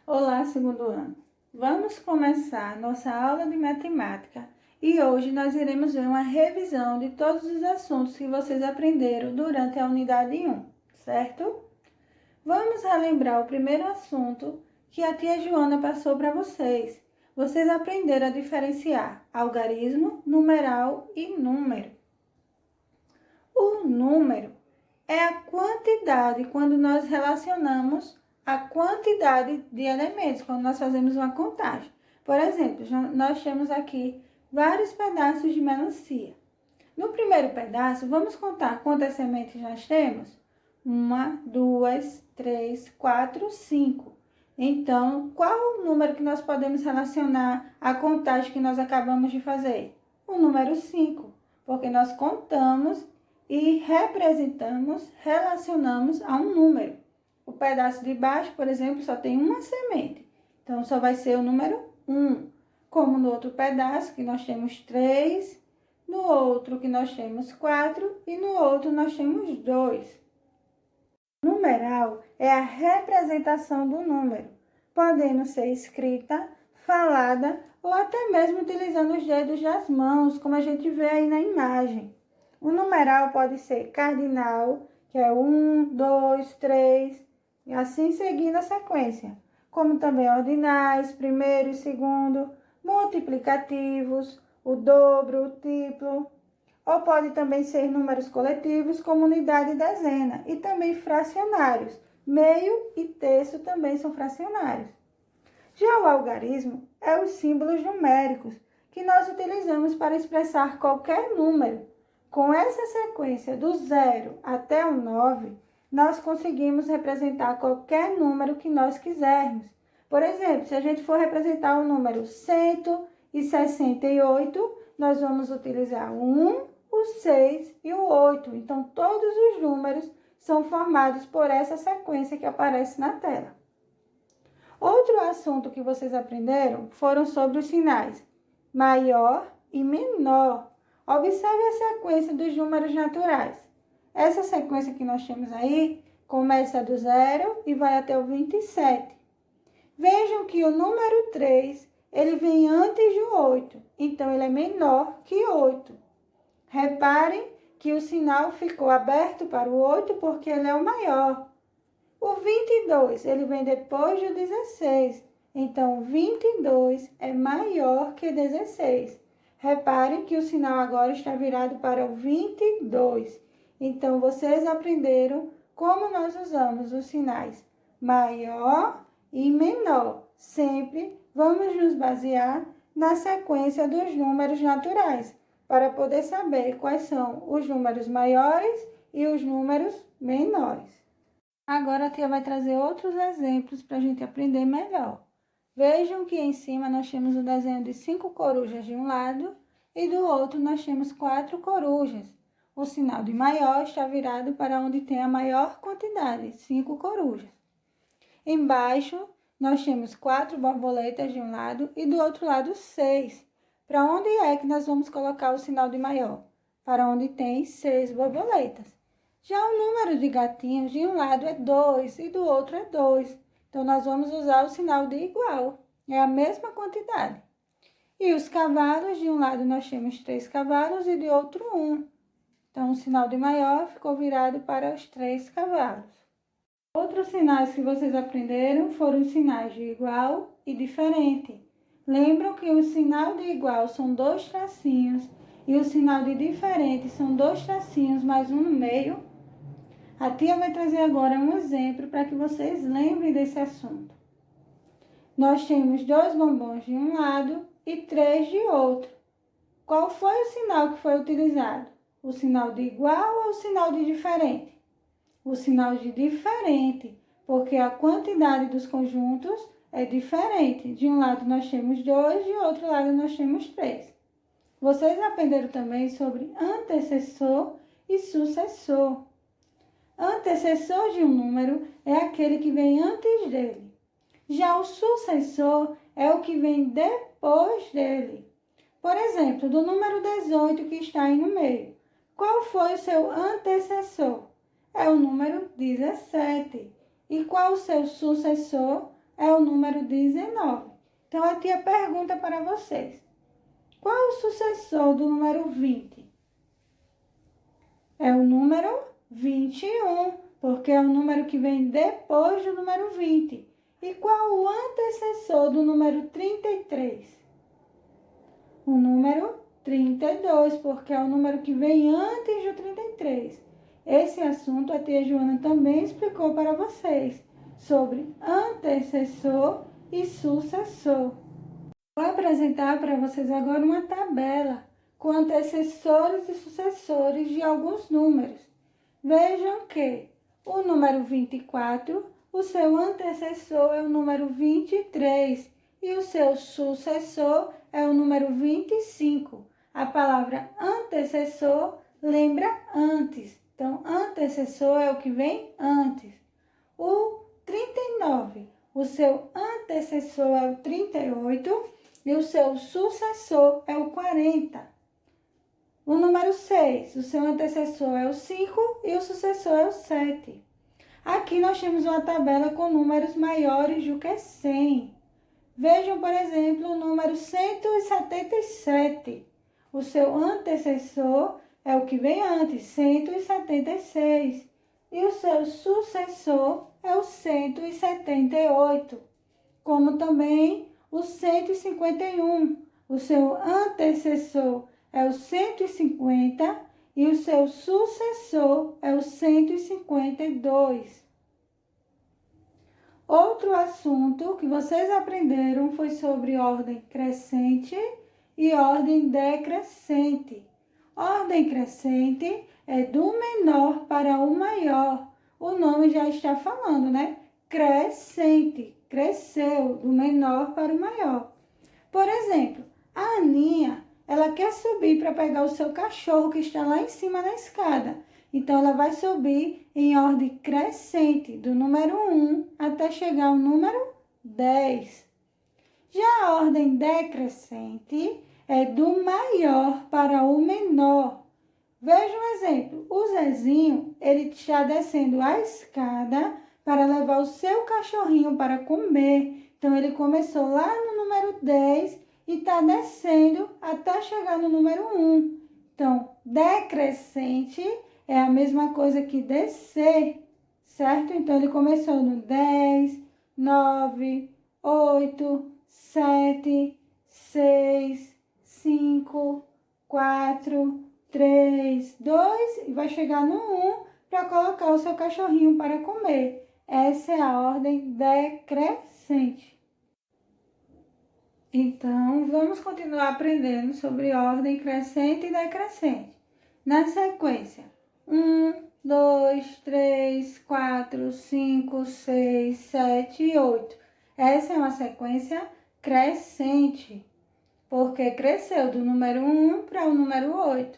Olá, segundo ano. Vamos começar nossa aula de matemática e hoje nós iremos ver uma revisão de todos os assuntos que vocês aprenderam durante a unidade 1, certo? Vamos relembrar o primeiro assunto que a tia Joana passou para vocês. Vocês aprenderam a diferenciar algarismo, numeral e número. O número é a quantidade quando nós relacionamos a quantidade de elementos, quando nós fazemos uma contagem. Por exemplo, nós temos aqui vários pedaços de melancia. No primeiro pedaço, vamos contar quantas sementes nós temos? 1, 2, 3, 4, 5. Então, qual o número que nós podemos relacionar à contagem que nós acabamos de fazer? O número 5, porque nós contamos e relacionamos a um número. O pedaço de baixo, por exemplo, só tem uma semente. Então, só vai ser o número 1. Como no outro pedaço, que nós temos 3, no outro que nós temos 4 e no outro nós temos 2. Numeral é a representação do número, podendo ser escrita, falada ou até mesmo utilizando os dedos das mãos, como a gente vê aí na imagem. O numeral pode ser cardinal, que é 1, 2, 3, e assim seguindo a sequência. Como também ordinais, primeiro e segundo, multiplicativos, o dobro, o triplo. Ou pode também ser números coletivos, como unidade e dezena. E também fracionários. Meio e terço também são fracionários. Já o algarismo é os símbolos numéricos que nós utilizamos para expressar qualquer número. Com essa sequência do 0 até o 9, nós conseguimos representar qualquer número que nós quisermos. Por exemplo, se a gente for representar o número 168, nós vamos utilizar o 1, o 6 e o 8. Então, todos os números são formados por essa sequência que aparece na tela. Outro assunto que vocês aprenderam foram sobre os sinais maior e menor. Observe a sequência dos números naturais. Essa sequência que nós temos aí começa do 0 e vai até o 27. Vejam que o número 3, ele vem antes do 8, então ele é menor que 8. Reparem que o sinal ficou aberto para o 8 porque ele é o maior. O 22, ele vem depois do 16, então 22 é maior que 16. Reparem que o sinal agora está virado para o 22. Então, vocês aprenderam como nós usamos os sinais maior e menor. Sempre vamos nos basear na sequência dos números naturais, para poder saber quais são os números maiores e os números menores. Agora a tia vai trazer outros exemplos para a gente aprender melhor. Vejam que em cima nós temos o desenho de 5 corujas de um lado e do outro nós temos 4 corujas. O sinal de maior está virado para onde tem a maior quantidade, 5 corujas. Embaixo nós temos 4 borboletas de um lado e do outro lado 6. Para onde é que nós vamos colocar o sinal de maior? Para onde tem 6 borboletas. Já o número de gatinhos de um lado é 2 e do outro é 2. Então, nós vamos usar o sinal de igual. É a mesma quantidade. E os cavalos, de um lado nós temos 3 cavalos e de outro 1. Então, o sinal de maior ficou virado para os 3 cavalos. Outros sinais que vocês aprenderam foram os sinais de igual e diferente. Lembram que o sinal de igual são 2 tracinhos e o sinal de diferente são 2 tracinhos mais um no meio? A tia vai trazer agora um exemplo para que vocês lembrem desse assunto. Nós temos 2 bombons de um lado e 3 de outro. Qual foi o sinal que foi utilizado? O sinal de igual ou o sinal de diferente? O sinal de diferente, porque a quantidade dos conjuntos é diferente. De um lado nós temos 2, de outro lado nós temos 3. Vocês aprenderam também sobre antecessor e sucessor. Antecessor de um número é aquele que vem antes dele. Já o sucessor é o que vem depois dele. Por exemplo, do número 18 que está aí no meio. Qual foi o seu antecessor? É o número 17. E qual o seu sucessor? é o número 19. Então, a tia pergunta para vocês: qual é o sucessor do número 20? É o número 21, porque é o número que vem depois do número 20. E qual o antecessor do número 33? O número 32, porque é o número que vem antes do 33. Esse assunto a tia Joana também explicou para vocês, sobre antecessor e sucessor. Vou apresentar para vocês agora uma tabela com antecessores e sucessores de alguns números. Vejam que o número 24, o seu antecessor é o número 23 e o seu sucessor é o número 25. A palavra antecessor lembra antes. Então, antecessor é o que vem antes. O 39, o seu antecessor é o 38 e o seu sucessor é o 40. O número 6, o seu antecessor é o 5 e o sucessor é o 7. Aqui nós temos uma tabela com números maiores do que 100. Vejam, por exemplo, o número 177. O seu antecessor é o que vem antes, 176. E o seu sucessor é o 178. Como também o 151. O seu antecessor é o 150 e o seu sucessor é o 152. Outro assunto que vocês aprenderam foi sobre ordem crescente e ordem decrescente. Ordem crescente é do menor para o maior. O nome já está falando, né? Crescente, cresceu do menor para o maior. Por exemplo, a Aninha, ela quer subir para pegar o seu cachorro que está lá em cima na escada. Então, ela vai subir em ordem crescente, do número 1 até chegar ao número 10. Já a ordem decrescente é do maior para o menor. Veja um exemplo. O Zezinho, ele está descendo a escada para levar o seu cachorrinho para comer. Então, ele começou lá no número 10 e está descendo até chegar no número 1. Então, decrescente é a mesma coisa que descer, certo? Então, ele começou no 10, 9, 8, 7, 6, 5, 4, 3, 2 e vai chegar no 1 para colocar o seu cachorrinho para comer. Essa é a ordem decrescente. Então, vamos continuar aprendendo sobre ordem crescente e decrescente. Na sequência, 1, 2, 3, 4, 5, 6, 7 e 8. Essa é uma sequência crescente, porque cresceu do número 1 para o número 8.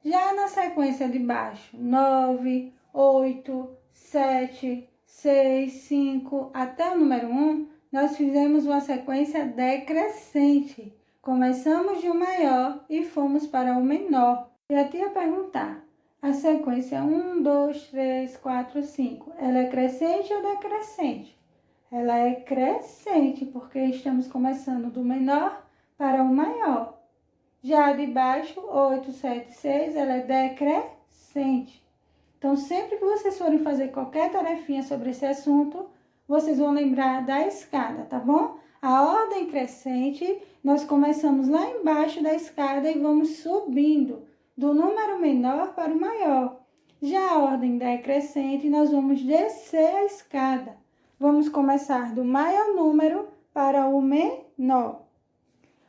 Já na sequência de baixo, 9, 8, 7, 6, 5, até o número 1, nós fizemos uma sequência decrescente. Começamos de um maior e fomos para o menor. E a tia perguntar, a sequência 1, 2, 3, 4, 5, ela é crescente ou decrescente? Ela é crescente, porque estamos começando do menor para o maior. Já a de baixo, 8, 7, 6, ela é decrescente. Então, sempre que vocês forem fazer qualquer tarefinha sobre esse assunto, vocês vão lembrar da escada, tá bom? A ordem crescente, nós começamos lá embaixo da escada e vamos subindo do número menor para o maior. Já a ordem decrescente, nós vamos descer a escada. Vamos começar do maior número para o menor.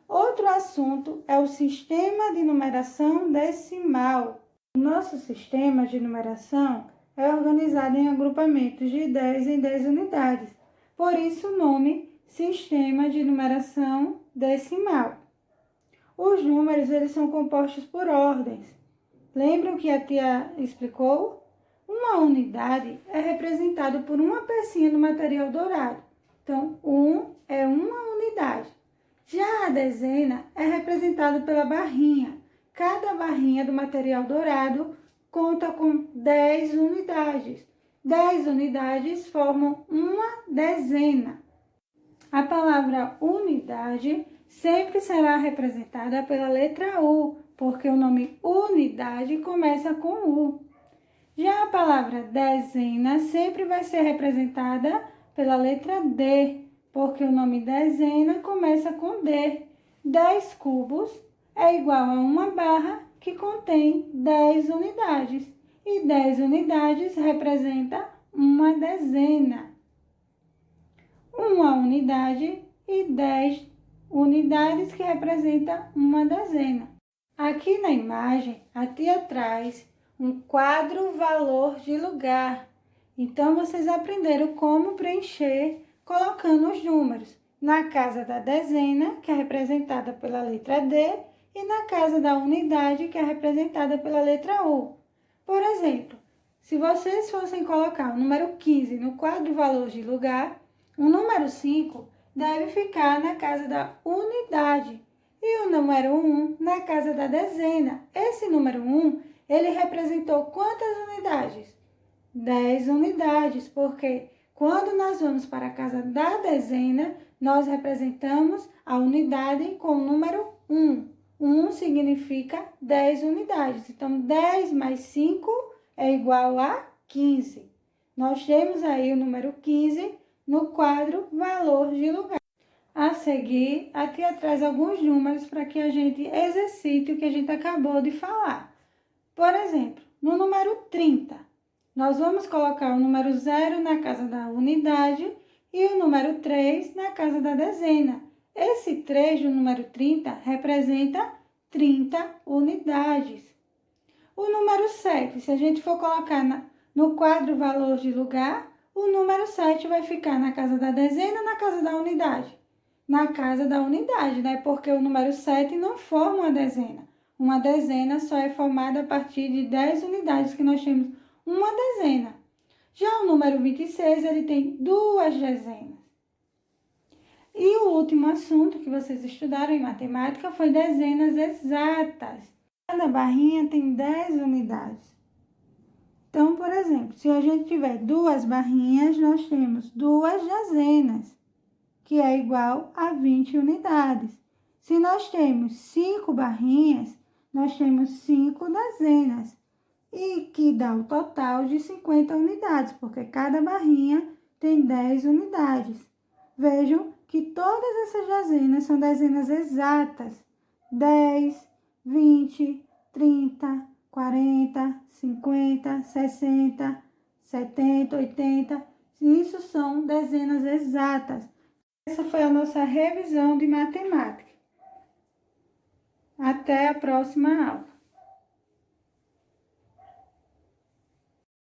Outro assunto é o sistema de numeração decimal. O nosso sistema de numeração é organizado em agrupamentos de 10 em 10 unidades. Por isso o nome Sistema de Numeração Decimal. Os números, eles são compostos por ordens. Lembram que a tia explicou? Uma unidade é representada por uma pecinha do material dourado. Então, 1 é uma unidade. Já a dezena é representada pela barrinha. Cada barrinha do material dourado conta com 10 unidades. 10 unidades formam uma dezena. A palavra unidade sempre será representada pela letra U, porque o nome unidade começa com U. Já a palavra dezena sempre vai ser representada pela letra D, porque o nome dezena começa com D. 10 cubos é igual a uma barra que contém 10 unidades. E 10 unidades representa uma dezena. Uma unidade e 10 unidades que representam uma dezena. Aqui na imagem, a tia traz um quadro valor de lugar. Então, vocês aprenderam como preencher colocando os números na casa da dezena, que é representada pela letra D, e na casa da unidade, que é representada pela letra U. Por exemplo, se vocês fossem colocar o número 15 no quadro valor de lugar, o número 5 deve ficar na casa da unidade e o número 1 na casa da dezena. Esse número 1, ele representou quantas unidades? 10 unidades, porque quando nós vamos para a casa da dezena, nós representamos a unidade com o número 1. 1 significa 10 unidades. Então, 10 mais 5 é igual a 15. Nós temos aí o número 15 no quadro valor de lugar. A seguir, a tia traz alguns números para que a gente exercite o que a gente acabou de falar. Por exemplo, no número 30, nós vamos colocar o número 0 na casa da unidade e o número 3 na casa da dezena. Esse 3 do número 30 representa 30 unidades. O número 7, se a gente for colocar no quadro valor de lugar, o número 7 vai ficar na casa da dezena ou na casa da unidade? Na casa da unidade, né? Porque o número 7 não forma uma dezena. Uma dezena só é formada a partir de 10 unidades, que nós temos uma dezena. Já o número 26, ele tem duas dezenas. E o último assunto que vocês estudaram em matemática foi dezenas exatas. Cada barrinha tem 10 unidades. Então, por exemplo, se a gente tiver duas barrinhas, nós temos duas dezenas, que é igual a 20 unidades. Se nós temos 5 barrinhas, nós temos 5 dezenas, e que dá o total de 50 unidades, porque cada barrinha tem 10 unidades. Vejam que todas essas dezenas são dezenas exatas. 10, 20, 30, 40, 50, 60, 70, 80. Isso são dezenas exatas. Essa foi a nossa revisão de matemática. Até a próxima aula.